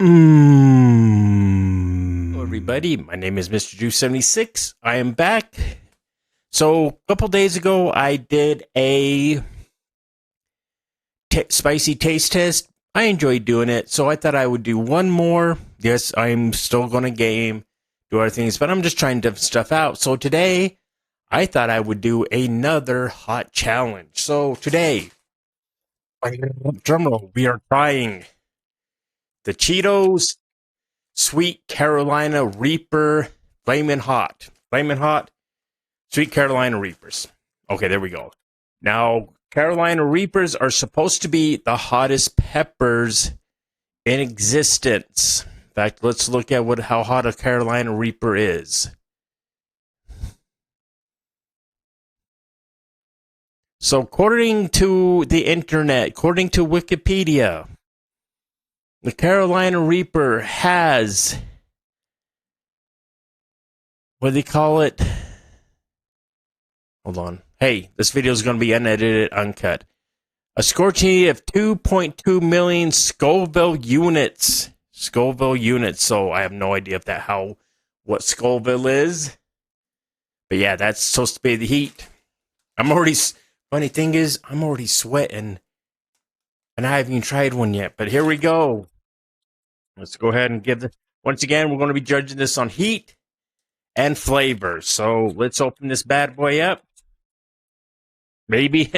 Hello, everybody. My name is Mr. Juice76. I am back. So, a couple days ago, I did a spicy taste test. I enjoyed doing it, so I thought I would do one more. Yes, I'm still going to game, do other things, but I'm just trying different stuff out. So, today, I thought I would do another hot challenge. So, today, drumroll, we are trying the Cheetos Sweet Carolina Reaper Flaming Hot. Flaming Hot Sweet Carolina Reapers. Okay, there we go. Now, Carolina Reapers are supposed to be the hottest peppers in existence. In fact, let's look at how hot a Carolina Reaper is. So, according to the internet, according to Wikipedia, the Carolina Reaper has, what do they call it? Hold on. Hey, this video is going to be unedited, uncut. A scorching heat of 2.2 million Scoville units. Scoville units. So I have no idea what Scoville is. But yeah, that's supposed to be the heat. Funny thing is, I'm already sweating. And I haven't even tried one yet. But here we go. Let's go ahead and once again, we're going to be judging this on heat and flavor. So let's open this bad boy up. Maybe.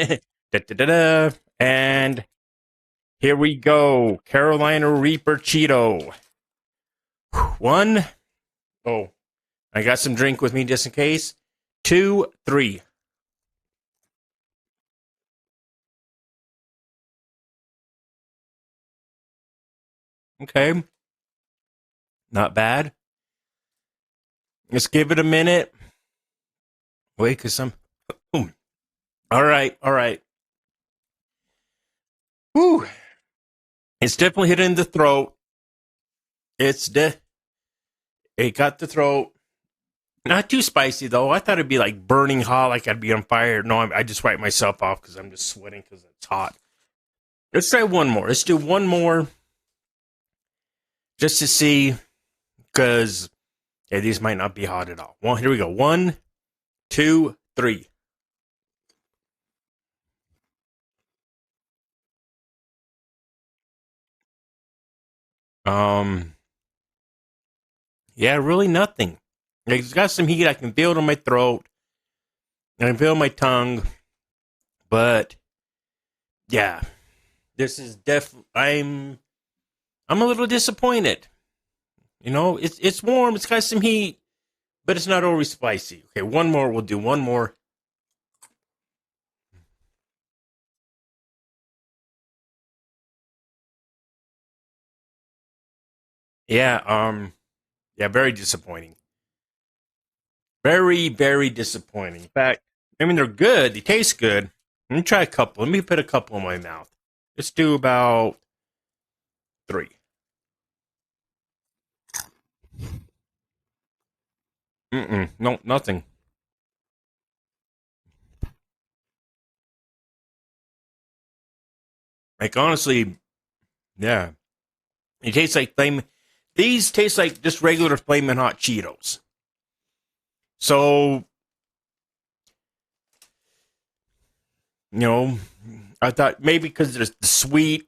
And here we go. Carolina Reaper Cheeto. One. Oh, I got some drink with me just in case. 2, 3. Okay. Not bad. Let's give it a minute. Wait, because I'm... All right. Whew. It's definitely hitting the throat. It got the throat. Not too spicy, though. I thought it'd be like burning hot, like I'd be on fire. No, I just wiped myself off because I'm just sweating because it's hot. Let's try one more. Let's do one more. Just to see, because these might not be hot at all. Well, here we go. 1, 2, 3. Yeah, really nothing. It's got some heat. I can feel it on my throat. I can feel it on my tongue. But yeah, this is I'm a little disappointed. You know, it's warm. It's got some heat, but it's not always spicy. Okay, one more. We'll do one more. Yeah, very disappointing. Very, very disappointing. In fact, I mean, they're good. They taste good. Let me try a couple. Let me put a couple in my mouth. Let's do about 3. No, nothing. Like, honestly, yeah. It tastes like These taste like just regular Flaming Hot Cheetos. So, you know, I thought maybe because there's the sweet.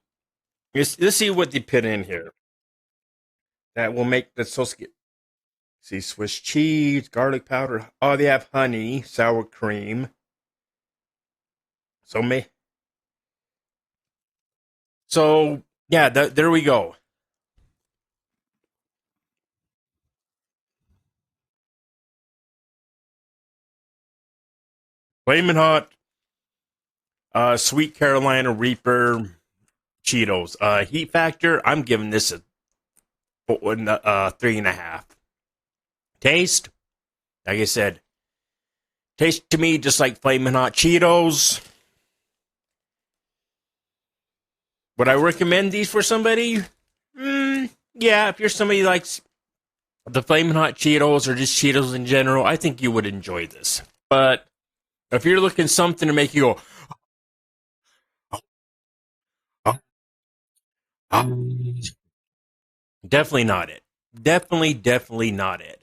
Let's see what they put in here. That will make the sauce get. See, Swiss cheese, garlic powder. Oh, they have honey, sour cream. So yeah, there we go. Flamin' Hot, Sweet Carolina Reaper Cheetos. Heat factor, I'm giving this a 3.5. Taste, like I said, taste to me just like Flamin' Hot Cheetos. Would I recommend these for somebody? Yeah, if you're somebody who likes the Flamin' Hot Cheetos or just Cheetos in general, I think you would enjoy this. But if you're looking something to make you go, Definitely not it. Definitely not it.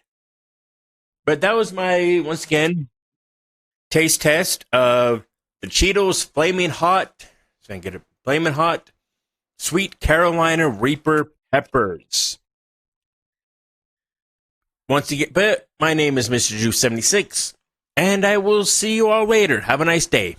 But that was my, once again, taste test of the Cheetos Flaming Hot. So I can get it Flaming Hot Sweet Carolina Reaper Peppers. Once again, but my name is Mr. Juice 76, and I will see you all later. Have a nice day.